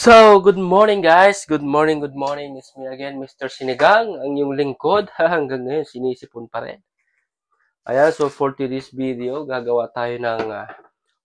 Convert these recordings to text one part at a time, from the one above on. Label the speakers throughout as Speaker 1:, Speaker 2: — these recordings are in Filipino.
Speaker 1: So, good morning guys. Good morning, good morning. It's me again, Mr. Sinigang, ang iyong lingkod. Hanggang ngayon, sinisipon pa rin. Ayan, so for today's video, gagawa tayo ng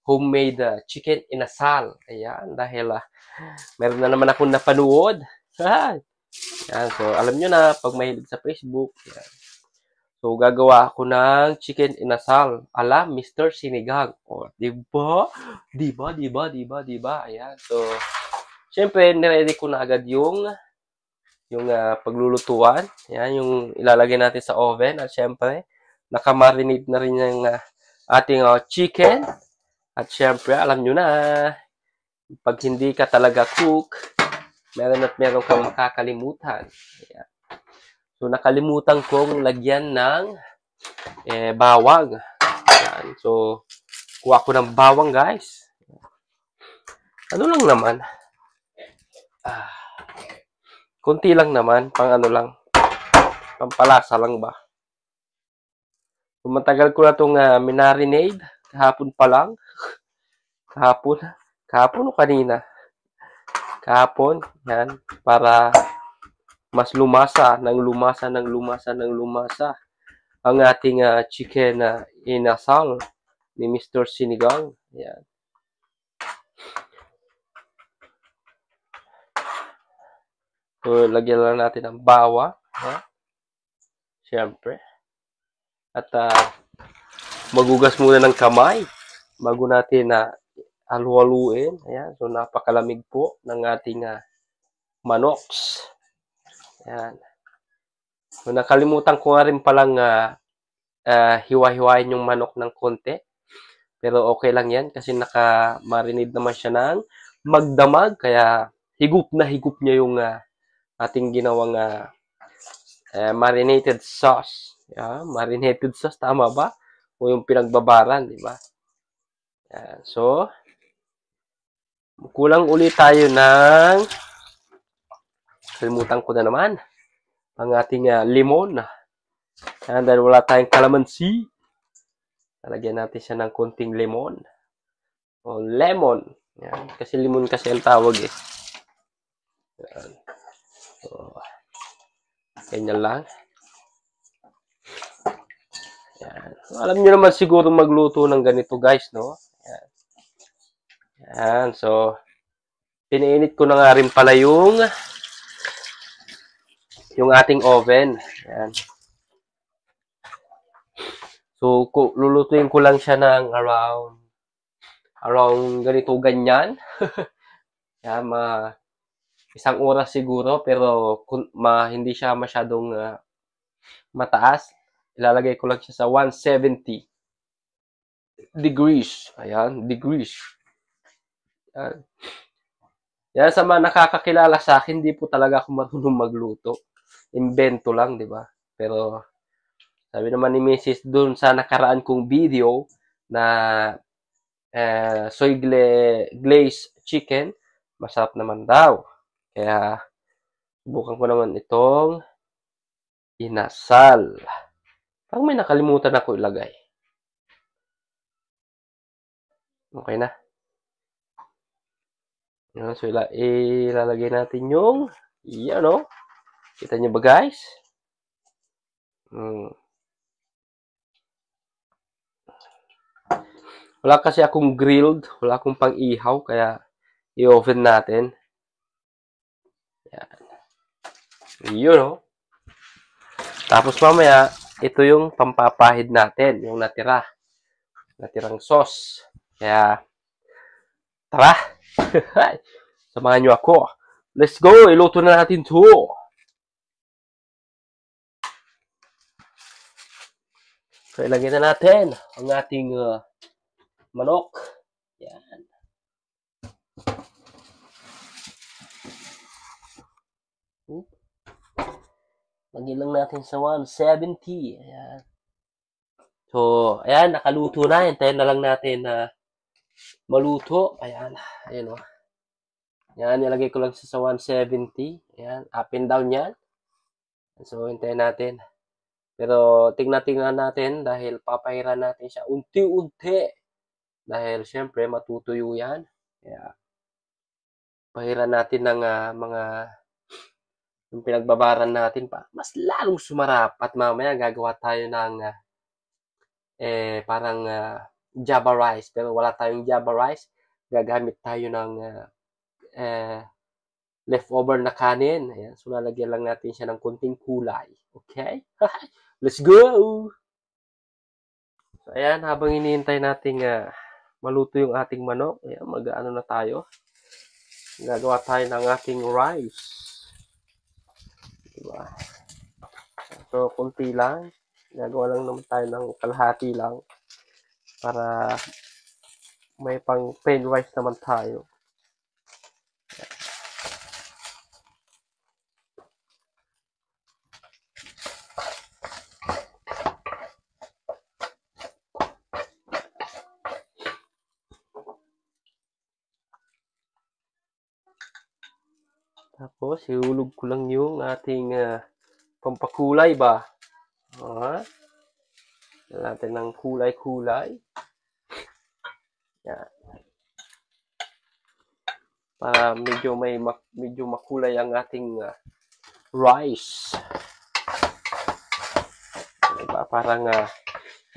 Speaker 1: homemade chicken inasal. Ayan, dahil meron na naman akong napanood. Ayan, so alam nyo na, pag mahilig sa Facebook, ayan. So, gagawa ako ng chicken inasal ala Mr. Sinigang. O, diba? Diba? Ayan, so siyempre, niready ko na agad yung paglulutuan. Yan, yung ilalagay natin sa oven. At siyempre, nakamarinate na rin yung ating chicken. At siyempre, alam nyo na, pag hindi ka talaga cook, meron kang makakalimutan. Ayan. So, nakalimutan kong lagyan ng bawang. Ayan. So, kuha ko ng bawang, guys. Ano lang naman. Kunti lang naman, pang ano lang, pampalasa lang ba. So, matagal ko na itong minarinade, kahapon pa lang. Kahapon o kanina? Kahapon, yan, para mas lumasa ang ating chicken inasal ni Mr. Sinigang. Yan. So, lagyan lang natin ng bawang. Siyempre. At magugas muna ng kamay bago natin halu-haluin. Ayan. So, napakalamig po ng ating manoks. Ayan. So, nakalimutan ko nga rin palang hiwa-hiwain yung manok ng konti. Pero okay lang yan kasi naka-marinate naman siya ng magdamag. Kaya higup niya yung ating ginawang marinated sauce. Yeah, marinated sauce, tama ba? O yung pinagbabaran, di ba? Yeah, so, kulang ulit tayo ng, kalimutan ko na naman, ang ating limon. Yan, dahil wala tayong kalamansi, lalagyan natin siya ng konting lemon. O lemon. Yan, kasi limon kasi ang tawag eh. Yan. So, ganyan lang. Yan. Alam niyo naman siguro magluto ng ganito guys, no? Yan. Yan. So, pinainit ko na nga rin pala yung ating oven. Yan. So, lulutuin ko lang siya ng around ganito ganyan. Yan, isang oras siguro, pero hindi siya masyadong mataas. Ilalagay ko lang siya sa 170 degrees. Ayan, degrees. Yan. Yan, sa mga nakakakilala sa akin, hindi po talaga ako marunong magluto. Invento lang, di ba? Pero, sabi naman ni Mrs. dun sa nakaraan kong video na soy glazed chicken, masarap naman daw. Kaya, subukan ko naman itong inasal. Parang may nakalimutan ako ilagay. Okay na. So, ilalagay natin yung, yan o. Kita nyo ba guys? Wala kasi akong grilled, wala akong pang-ihaw, kaya i-oven natin. Yan. Yun o. Tapos mamaya, ito yung pampapahid natin, yung natirang sauce. Kaya, tara! Samahan nyo ako. Let's go! Iluto na natin to. So, ilagay na natin ang ating manok. Yan. Lagyan lang natin sa 170. Ayan. So, ayan, nakaluto na. Hintayin na lang natin na maluto. Ayan. Ayan o. Yan, nilagay ko lang sa 170. Ayan, up and down yan. So, hintayin natin. Pero, tingnan natin dahil papahiran natin siya unti-unti. Dahil, syempre, matutuyo yan. Kaya, pahiran natin ng mga yung pinagbabaran natin pa, mas lalong sumarap at mamaya gagawa tayo ng parang Java rice. Pero wala tayong Java rice. Gagamit tayo ng leftover na kanin. Ayan. So, lalagyan lang natin siya ng konting kulay. Okay? Let's go! So, ayan, habang iniintay natin maluto yung ating manok, ayan, mag-ano na tayo. Gagawa tayo ng ating rice. Diba? So, kunti lang. Gagawa lang naman tayo ng kalahati lang para may pang plain rice naman tayo. Tapos, ihulog ko lang yung ating pampakulay ba? Natin ng kulay-kulay. Yan. Para medyo makulay ang ating rice. Diba? Parang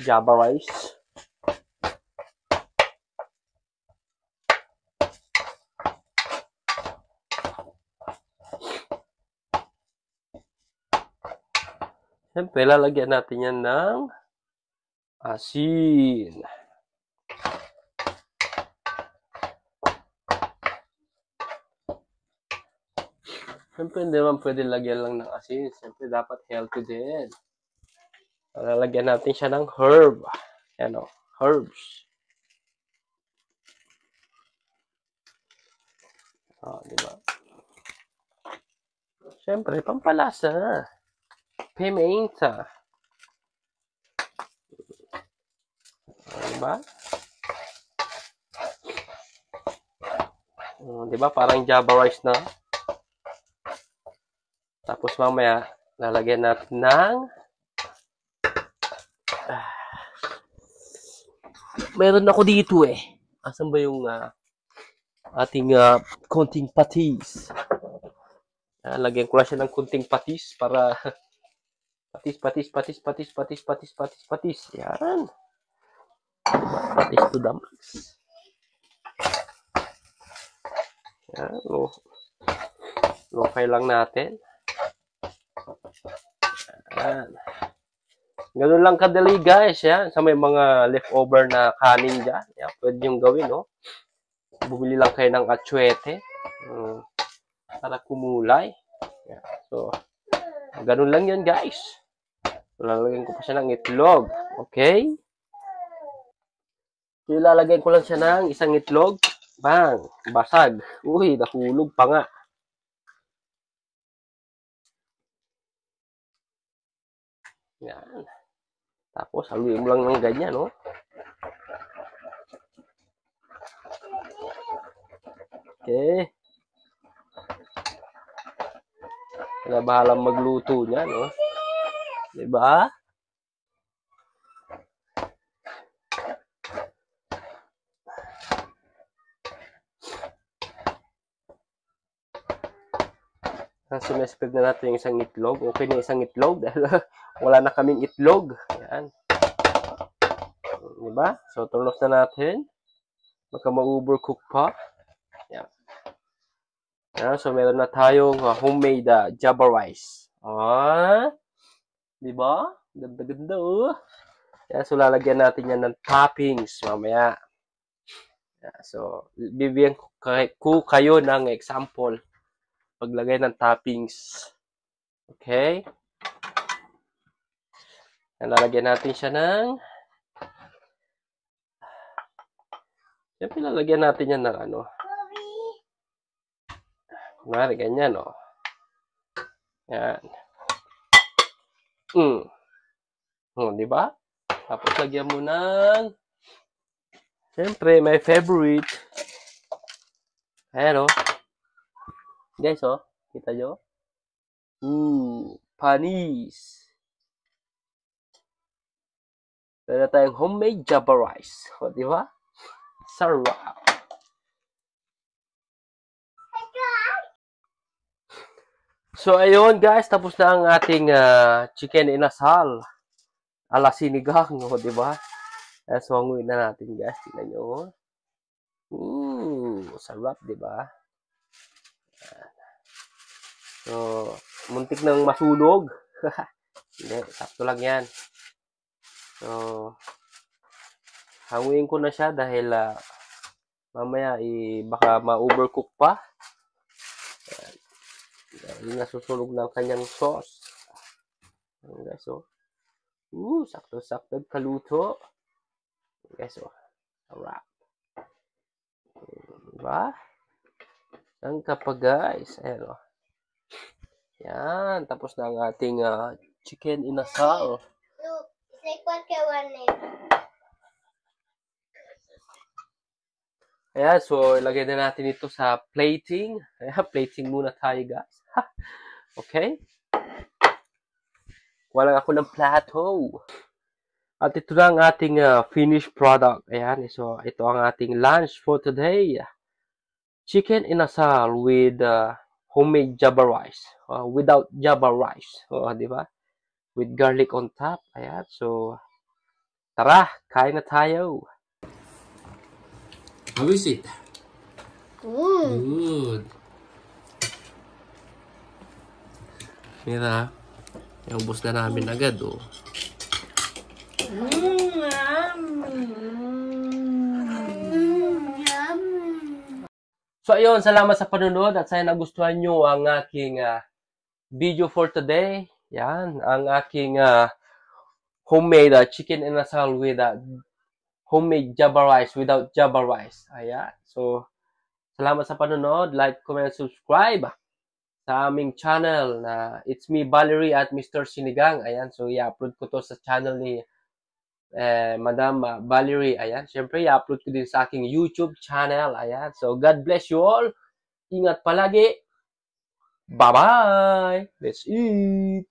Speaker 1: Java rice. Siyempre, lalagyan natin yan ng asin. Siyempre, hindi naman pwede lagyan lang ng asin. Siyempre, dapat healthy din. Lalagyan natin siya ng herb. Yan o, herbs. Diba? Siyempre, pampalasa. Pimenta. Diba? Diba? Parang Java rice na. Tapos mamaya, lalagyan natin ng meron ako dito Asan ba yung ating konting patis? Lagyan ko lang siya ng konting patis para patis. Yan. Patis to the max. Yan. Lokay lang natin. Yan. Ganun lang kadali guys. Yan. Sa may mga leftover na kanin dyan. Yan. Pwede yung gawin. Bumili lang kayo ng atsuete. Para kumulay. Yan. So, ganun lang yan guys. Lalagyan ko pa siya ng itlog. Okay? So, ilalagay ko lang siya ng isang itlog. Bang! Basag. Uy, nahulog pa nga. Yan. Tapos, haluin mo lang ng ganyan, Okay. Kaya bahalang magluto niyan, Diba? Sinespeg na natin yung isang itlog. Okay na isang itlog dahil wala na kaming itlog. Yan. Diba? So, turn off na natin. Baka ma-overcook pa. Yan. Yan. So, meron na tayong homemade Java rice. Diba? Ganda-ganda, Yan. So, lalagyan natin yan ng toppings mamaya. Yan. So, bibigyan ko kayo ng example paglagay ng toppings. Okay? Lalagyan natin siya ng siyempre lalagyan natin yan ng kunwari ganyan, Yan. Diba? Tapos lagyan mo ng siyempre, my favorite. Ayan, Guys, kita nyo? Panis. Meron tayong homemade Java rice. Di ba? Sarap. So, ayun guys, tapos na ang ating chicken inasal ala sinigang, o, di ba? So, hanguin na natin guys. Tingnan nyo. Sarap, di ba? So, muntik nang masunog. Hindi, sakto lang yan. So, hanguin ko na siya dahil mamaya baka ma-overcook pa. Dahil nasusunog ng kanyang sauce. Ayan guys, oh. Sakto-sakto kaluto. Guys, oh. Sarap. Diba? Saan ka pa guys? Ayan, oh. Yan. Tapos na ang ating chicken inasal.
Speaker 2: Look, it's like what can one name?
Speaker 1: Ayan, so ilagay na natin ito sa plating. Ayan, plating muna tayo guys. Okay? Walang ako ng plato. At ito na ang ating finished product. Ayan, so ito ang ating lunch for today. Chicken inasal with homemade java rice. Without java rice. Di ba? With garlic on top. Ayan, so tara, kain na tayo. How is it? Good. Mira, yung ubos na namin agad, oh. So, ayun, salamat sa panunod at sana nagustuhan nyo ang aking video for today. Yan, ang aking homemade chicken inasal with homemade java rice without java rice. Ayan. So, salamat sa panonood. Like, comment, subscribe sa aming channel na It's Me, Valerie at Mr. Sinigang. Ayan. So, i-upload ko to sa channel ni Madam Valerie. Ayan. Siyempre, i-upload ko din sa aking YouTube channel. Ayan. So, God bless you all. Ingat palagi. Bye-bye. Let's eat.